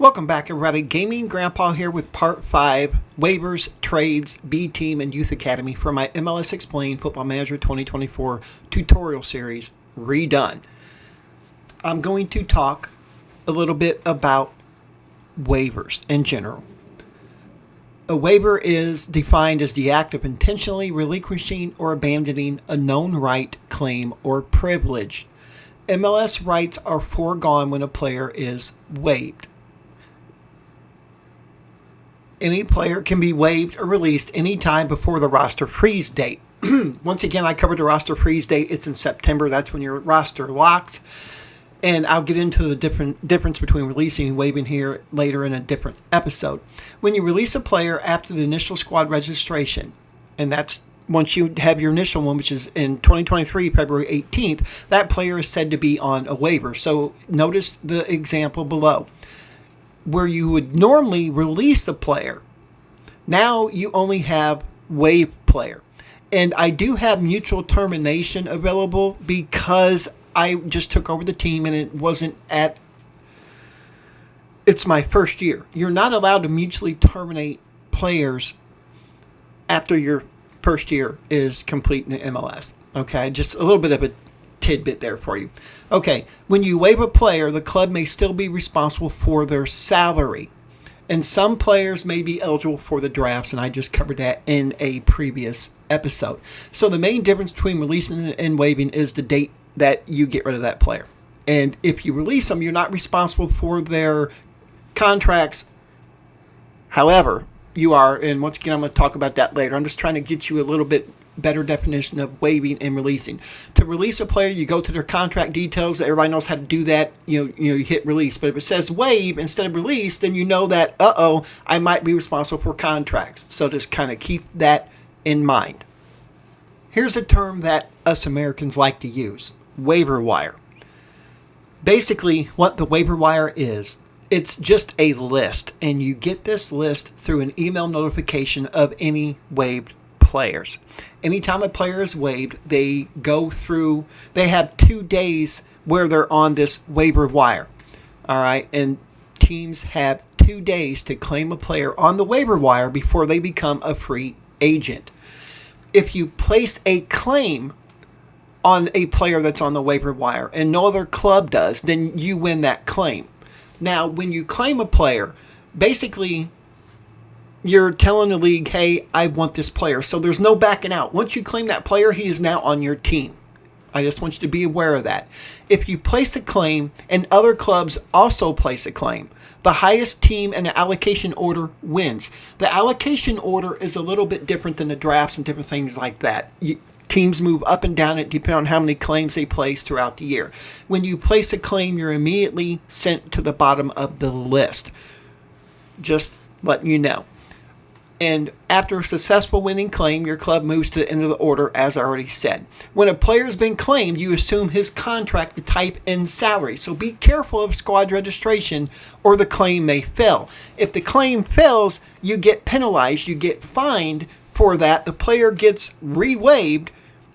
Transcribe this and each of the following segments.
Welcome back, everybody. Gaming Grandpa here with Part 5, Waivers, Trades, B-Team, and Youth Academy for my MLS Explained Football Manager 2024 tutorial series, Redone. I'm going to talk a little bit about waivers in general. A waiver is defined as the act of intentionally relinquishing or abandoning a known right, claim, or privilege. MLS rights are foregone when a player is waived. Any player can be waived or released anytime before the roster freeze date. Once again, I covered the roster freeze date. It's in September. That's when your roster locks. And I'll get into the difference between releasing and waiving here later in a different episode. When you release a player after the initial squad registration, and that's once you have your initial one, which is in 2023, February 18th, that player is said to be on a waiver. So notice the example below. Where you would normally release the player, now you only have waive player. And I do have mutual termination available because I just took over the team and it's my first year. You're not allowed to mutually terminate players after your first year is complete in the MLS. Okay, just a little bit of a tidbit there for you. Okay, when you waive a player, the club may still be responsible for their salary. And some players may be eligible for the drafts, and I just covered that in a previous episode. So the main difference between releasing and waiving is the date that you get rid of that player. And if you release them, you're not responsible for their contracts. However, you are, and once again, I'm going to talk about that later. I'm just trying to get you a little bit better definition of waiving and releasing. To release a player, you go to their contract details. Everybody knows how to do that. You hit release. But if it says waive instead of release, then you know that, I might be responsible for contracts. So just kind of keep that in mind. Here's a term that us Americans like to use, waiver wire. Basically, what the waiver wire is, it's just a list. And you get this list through an email notification of any waived players. Anytime a player is waived, they have 2 days where they're on this waiver wire. All right. And teams have 2 days to claim a player on the waiver wire before they become a free agent. If you place a claim on a player that's on the waiver wire and no other club does, then you win that claim. Now, when you claim a player, basically you're telling the league, hey, I want this player. So there's no backing out. Once you claim that player, he is now on your team. I just want you to be aware of that. If you place a claim and other clubs also place a claim, the highest team in the allocation order wins. The allocation order is a little bit different than the drafts and different things like that. Teams move up and down, it depends on how many claims they place throughout the year. When you place a claim, you're immediately sent to the bottom of the list. Just letting you know. And after a successful winning claim, your club moves to the end of the order, as I already said. When a player has been claimed, you assume his contract, the type, and salary. So be careful of squad registration or the claim may fail. If the claim fails, you get penalized, you get fined for that. The player gets re-waived,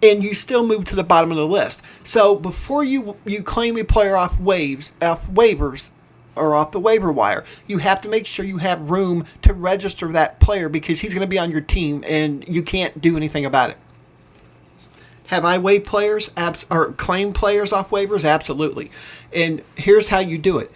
and you still move to the bottom of the list. So before you claim a player off waivers, or off the waiver wire, you have to make sure you have room to register that player because he's going to be on your team and you can't do anything about it. Have I waived players or claimed players off waivers? Absolutely. And here's how you do it.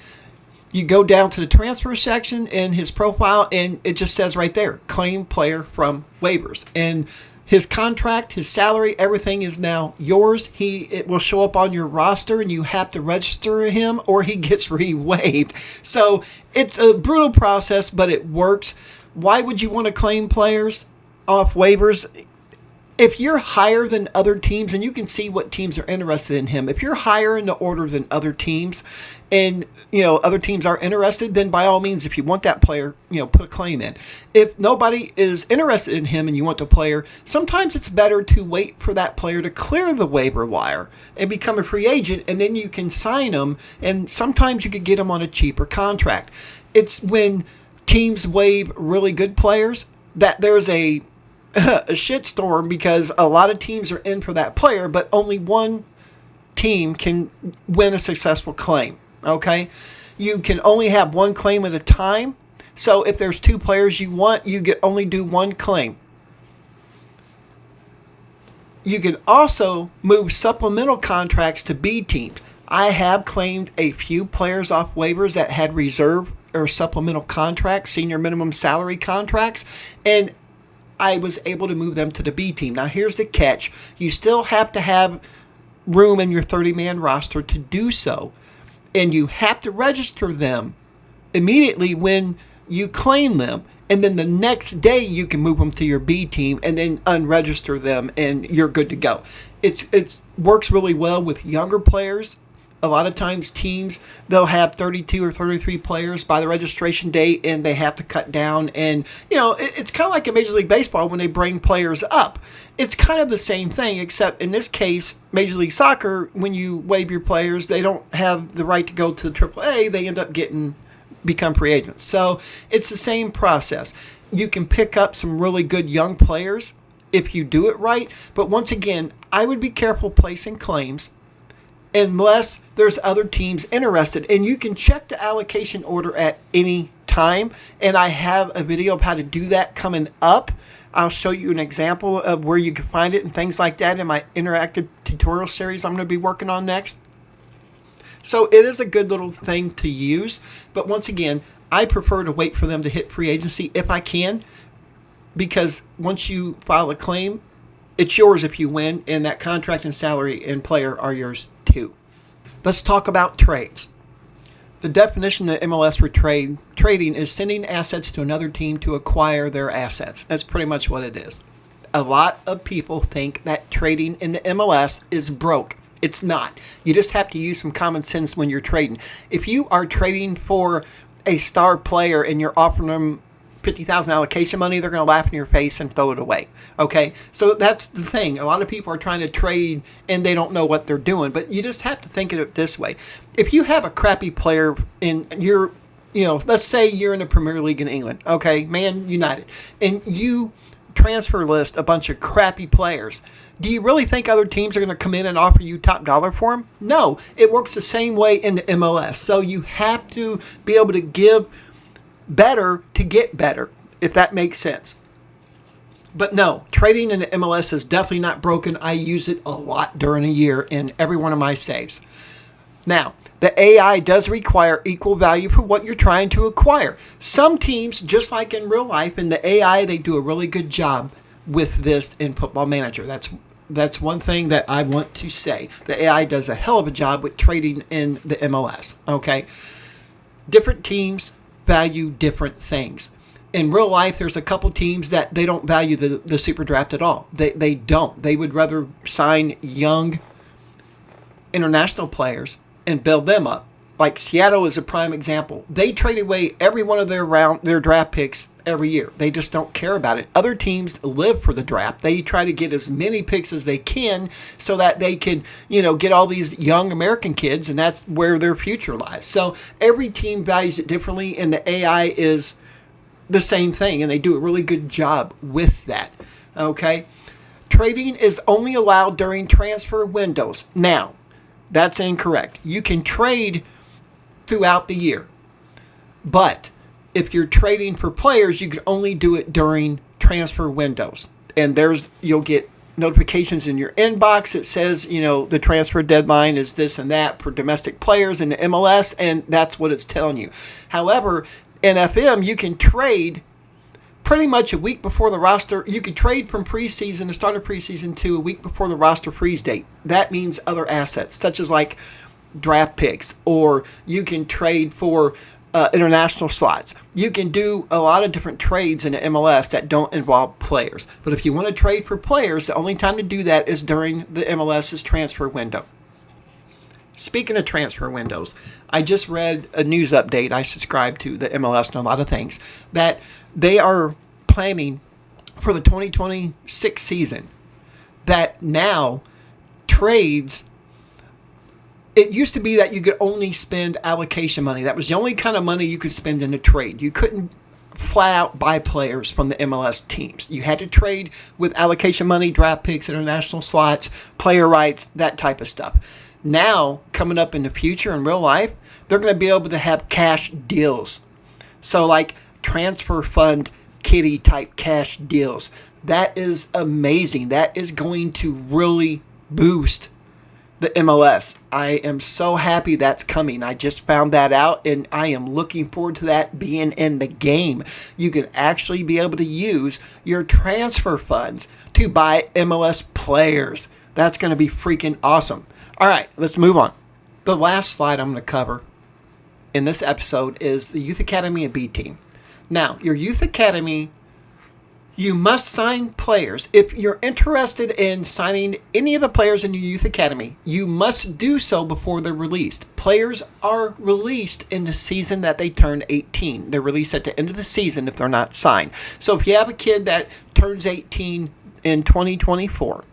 You go down to the transfer section in his profile and it just says right there, claim player from waivers. And his contract, his salary, everything is now yours. It will show up on your roster and you have to register him or he gets re-waived. So it's a brutal process, but it works. Why would you want to claim players off waivers? If you're higher than other teams, and you can see what teams are interested in him, if you're higher in the order than other teams, and other teams are interested, then by all means, if you want that player, put a claim in. If nobody is interested in him and you want the player, sometimes it's better to wait for that player to clear the waiver wire and become a free agent, and then you can sign him, and sometimes you could get him on a cheaper contract. It's when teams waive really good players that there's a shitstorm because a lot of teams are in for that player, but only one team can win a successful claim. Okay? You can only have one claim at a time. So if there's 2 players you want, you can only do one claim. You can also move supplemental contracts to B teams. I have claimed a few players off waivers that had reserve or supplemental contracts, senior minimum salary contracts, and I was able to move them to the B team. Now here's the catch. You still have to have room in your 30-man roster to do so. And you have to register them immediately when you claim them. And then the next day you can move them to your B team and then unregister them and you're good to go. It works really well with younger players. A lot of times teams, they'll have 32 or 33 players by the registration date and they have to cut down. And, it's kind of like in Major League Baseball when they bring players up. It's kind of the same thing, except in this case, Major League Soccer, when you waive your players, they don't have the right to go to AAA. They end up become free agents. So it's the same process. You can pick up some really good young players if you do it right. But once again, I would be careful placing claims unless there's other teams interested. And you can check the allocation order at any time. And I have a video of how to do that coming up. I'll show you an example of where you can find it and things like that in my interactive tutorial series I'm going to be working on next. So it is a good little thing to use. But once again, I prefer to wait for them to hit free agency if I can. Because once you file a claim, it's yours if you win. And that contract and salary and player are yours too. Let's talk about trades. The definition of MLS for trading is sending assets to another team to acquire their assets. That's pretty much what it is. A lot of people think that trading in the MLS is broke. It's not. You just have to use some common sense when you're trading. If you are trading for a star player and you're offering them $50,000 allocation money, they're going to laugh in your face and throw it away. Okay? So that's the thing. A lot of people are trying to trade and they don't know what they're doing. But you just have to think of it this way. If you have a crappy player and you're, let's say you're in the Premier League in England, okay, Man United, and you transfer list a bunch of crappy players, do you really think other teams are going to come in and offer you top dollar for them? No. It works the same way in the MLS. So you have to be able to give better to get better, if that makes sense. But no, trading in the MLS is definitely not broken. I use it a lot during a year in every one of my saves. Now, the AI does require equal value for what you're trying to acquire. Some teams, just like in real life, in the AI, they do a really good job with this in Football Manager. That's one thing that I want to say. The AI does a hell of a job with trading in the MLS. Okay, different teams value different things. In real life, there's a couple teams that they don't value the super draft at all. They don't. They would rather sign young international players and build them up. Like Seattle is a prime example. They trade away every one of their draft picks every year. They just don't care about it. Other teams live for the draft. They try to get as many picks as they can so that they can, get all these young American kids, and that's where their future lies. So every team values it differently, and the AI is the same thing, and they do a really good job with that. Okay? Trading is only allowed during transfer windows. Now, that's incorrect. You can trade throughout the year. But if you're trading for players, you can only do it during transfer windows. And you'll get notifications in your inbox that says, the transfer deadline is this and that for domestic players in the MLS, and that's what it's telling you. However, in FM, you can trade pretty much a week before the roster. You can trade from preseason, the start of preseason, to a week before the roster freeze date. That means other assets, such as like draft picks, or you can trade for international slots. You can do a lot of different trades in the MLS that don't involve players. But if you want to trade for players, the only time to do that is during the MLS's transfer window. Speaking of transfer windows, I just read a news update. I subscribe to the MLS and a lot of things, that they are planning for the 2026 season that now trades. It used to be that you could only spend allocation money. That was the only kind of money you could spend in a trade. You couldn't flat out buy players from the MLS teams. You had to trade with allocation money, draft picks, international slots, player rights, that type of stuff. Now, coming up in the future in real life, they're going to be able to have cash deals. So like transfer fund kitty type cash deals. That is amazing. That is going to really boost the MLS. I am so happy that's coming. I just found that out, and I am looking forward to that being in the game. You can actually be able to use your transfer funds to buy MLS players. That's going to be freaking awesome. All right, let's move on. The last slide I'm going to cover in this episode is the Youth Academy and B team. Now, your Youth Academy, you must sign players. If you're interested in signing any of the players in your Youth Academy, you must do so before they're released. Players are released in the season that they turn 18. They're released at the end of the season if they're not signed. So if you have a kid that turns 18 in 2024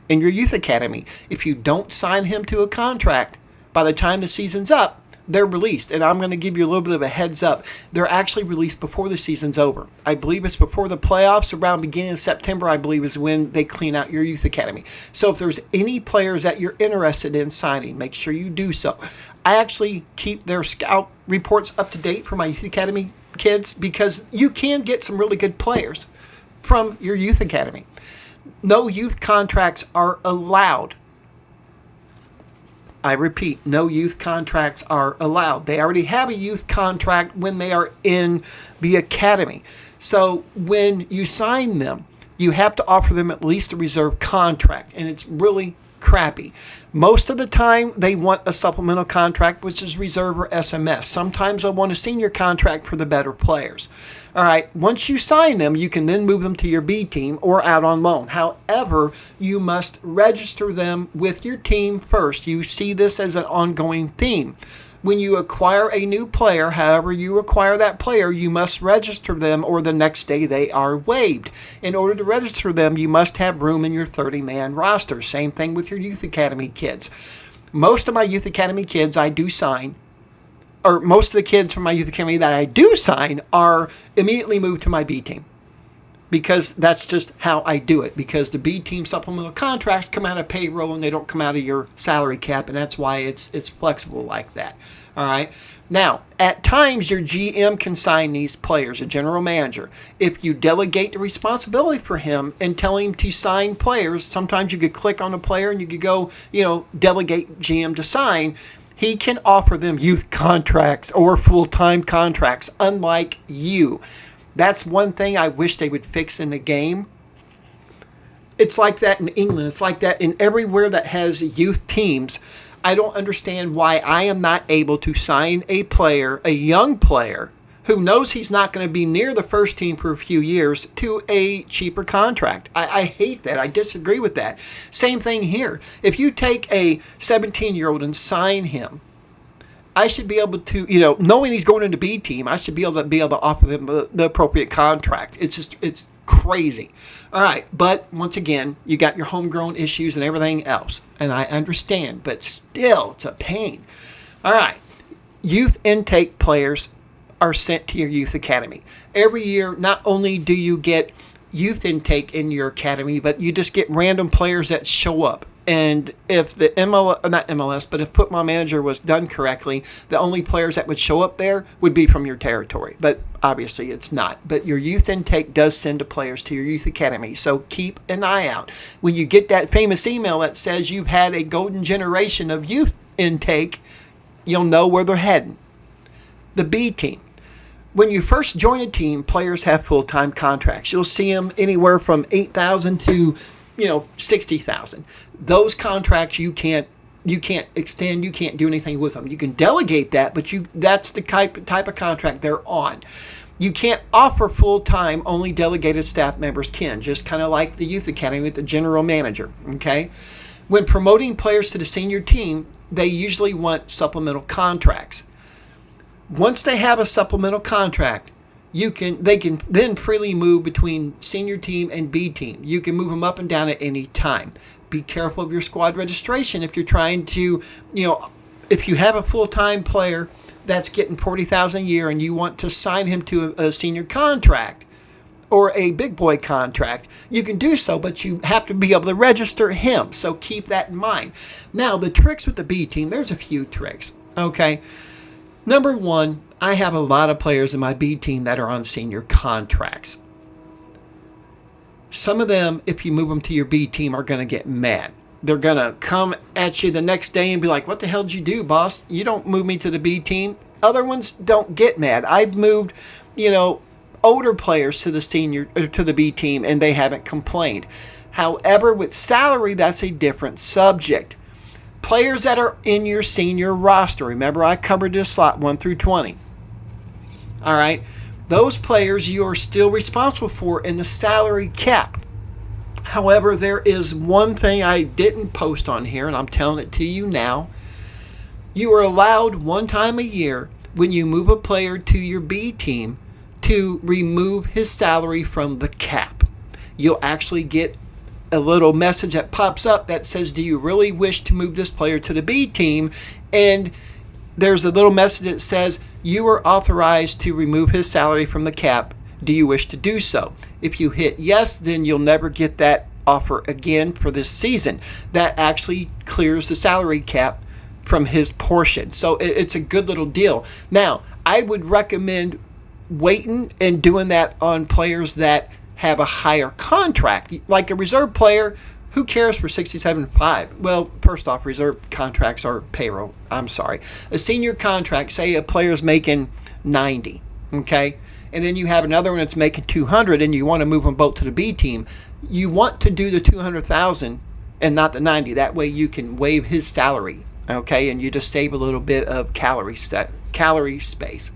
in your Youth Academy, if you don't sign him to a contract by the time the season's up, they're released. And I'm going to give you a little bit of a heads up. They're actually released before the season's over. I believe it's before the playoffs, around beginning of September, I believe, is when they clean out your Youth Academy. So if there's any players that you're interested in signing, make sure you do so. I actually keep their scout reports up to date for my Youth Academy kids, because you can get some really good players from your Youth Academy. No youth contracts are allowed. I repeat, no youth contracts are allowed. They already have a youth contract when they are in the academy. So when you sign them, you have to offer them at least a reserve contract, and it's really crappy. Most of the time, they want a supplemental contract, which is reserve or SMS. Sometimes they want a senior contract for the better players. All right, once you sign them, you can then move them to your B team or out on loan. However, you must register them with your team first. You see this as an ongoing theme. When you acquire a new player, however you acquire that player, you must register them, or the next day they are waived. In order to register them, you must have room in your 30-man roster. Same thing with your Youth Academy kids. Most of my Youth Academy kids I do sign, or most of the kids from my Youth Academy that I do sign are immediately moved to my B team, because that's just how I do it, because the B team supplemental contracts come out of payroll and they don't come out of your salary cap, and that's why it's flexible like that. All right. Now, at times your GM can sign these players, a general manager. If you delegate the responsibility for him and tell him to sign players, sometimes you could click on a player and you could go, delegate GM to sign. He can offer them youth contracts or full-time contracts, unlike you. That's one thing I wish they would fix in the game. It's like that in England. It's like that in everywhere that has youth teams. I don't understand why I am not able to sign a player, a young player, who knows he's not going to be near the first team for a few years, to a cheaper contract. I hate that. I disagree with that. Same thing here. If you take a 17-year-old and sign him, I should be able to, knowing he's going into B team, I should be able to offer them the appropriate contract. It's crazy. All right, but once again, you got your homegrown issues and everything else, and I understand, but still, it's a pain. All right, youth intake players are sent to your Youth Academy. Every year, not only do you get youth intake in your academy, but you just get random players that show up. And if the if Put My Manager was done correctly, the only players that would show up there would be from your territory. But obviously it's not. But your youth intake does send the players to your Youth Academy. So keep an eye out. When you get that famous email that says you've had a golden generation of youth intake, you'll know where they're heading. The B team. When you first join a team, players have full-time contracts. You'll see them anywhere from $8,000 to 60,000. Those contracts you can't extend, you can't do anything with them. You can delegate that, but that's the type of contract they're on. You can't offer full-time, only delegated staff members can, just kind of like the Youth Academy with the general manager, okay? When promoting players to the senior team, they usually want supplemental contracts. Once they have a supplemental contract, they can then freely move between senior team and B team. You can move them up and down at any time. Be careful of your squad registration if you're trying to, if you have a full-time player that's getting $40,000 a year and you want to sign him to a senior contract or a big boy contract, you can do so, but you have to be able to register him. So keep that in mind. Now, the tricks with the B team, there's a few tricks, okay? Number one, I have a lot of players in my B team that are on senior contracts. Some of them, if you move them to your B team, are going to get mad. They're going to come at you the next day and be like, what the hell did you do, boss? You don't move me to the B team. Other ones don't get mad. I've moved, older players to the B team, and they haven't complained. However, with salary, that's a different subject. Players that are in your senior roster, remember I covered this slot 1 through 20. All right, those players you are still responsible for in the salary cap. However, there is one thing I didn't post on here, and I'm telling it to you now. You are allowed one time a year when you move a player to your B team to remove his salary from the cap. You'll actually get a little message that pops up that says, do you really wish to move this player to the B team? And there's a little message that says, you are authorized to remove his salary from the cap. Do you wish to do so? If you hit yes, then you'll never get that offer again for this season. That actually clears the salary cap from his portion. So it's a good little deal. Now, I would recommend waiting and doing that on players that have a higher contract. Like a reserve player, who cares for 67.5? Well, first off, reserve contracts are payroll. I'm sorry. A senior contract, say a player's making 90, okay? And then you have another one that's making 200 and you want to move them both to the B team. You want to do the 200,000 and not the 90. That way you can waive his salary, okay? And you just save a little bit of salary space.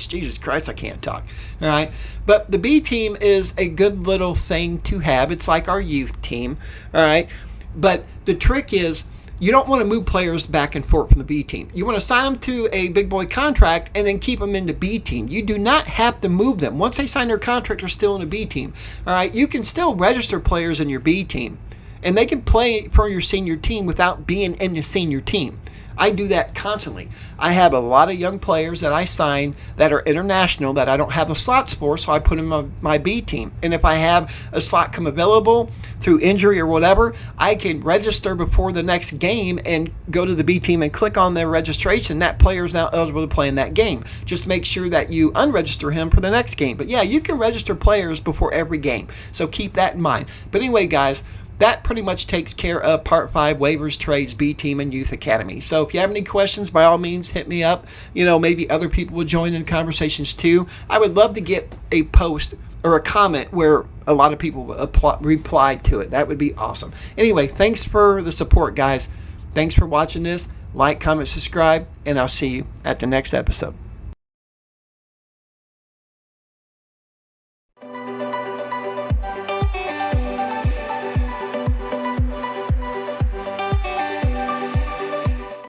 Jesus Christ, I can't talk. All right. But the B team is a good little thing to have. It's like our youth team. All right. But the trick is you don't want to move players back and forth from the B team. You want to sign them to a big boy contract and then keep them in the B team. You do not have to move them. Once they sign their contract, they're still in the B team. All right. You can still register players in your B team and they can play for your senior team without being in the senior team. I do that constantly. I have a lot of young players that I sign that are international that I don't have the slots for, so I put them on my B team. And if I have a slot come available through injury or whatever, I can register before the next game and go to the B team and click on their registration. That player is now eligible to play in that game. Just make sure that you unregister him for the next game. But yeah, you can register players before every game, so keep that in mind. But anyway, guys, that pretty much takes care of Part 5, Waivers, Trades, B Team, and Youth Academy. So if you have any questions, by all means, hit me up. Maybe other people will join in conversations too. I would love to get a post or a comment where a lot of people replied to it. That would be awesome. Anyway, thanks for the support, guys. Thanks for watching this. Like, comment, subscribe, and I'll see you at the next episode.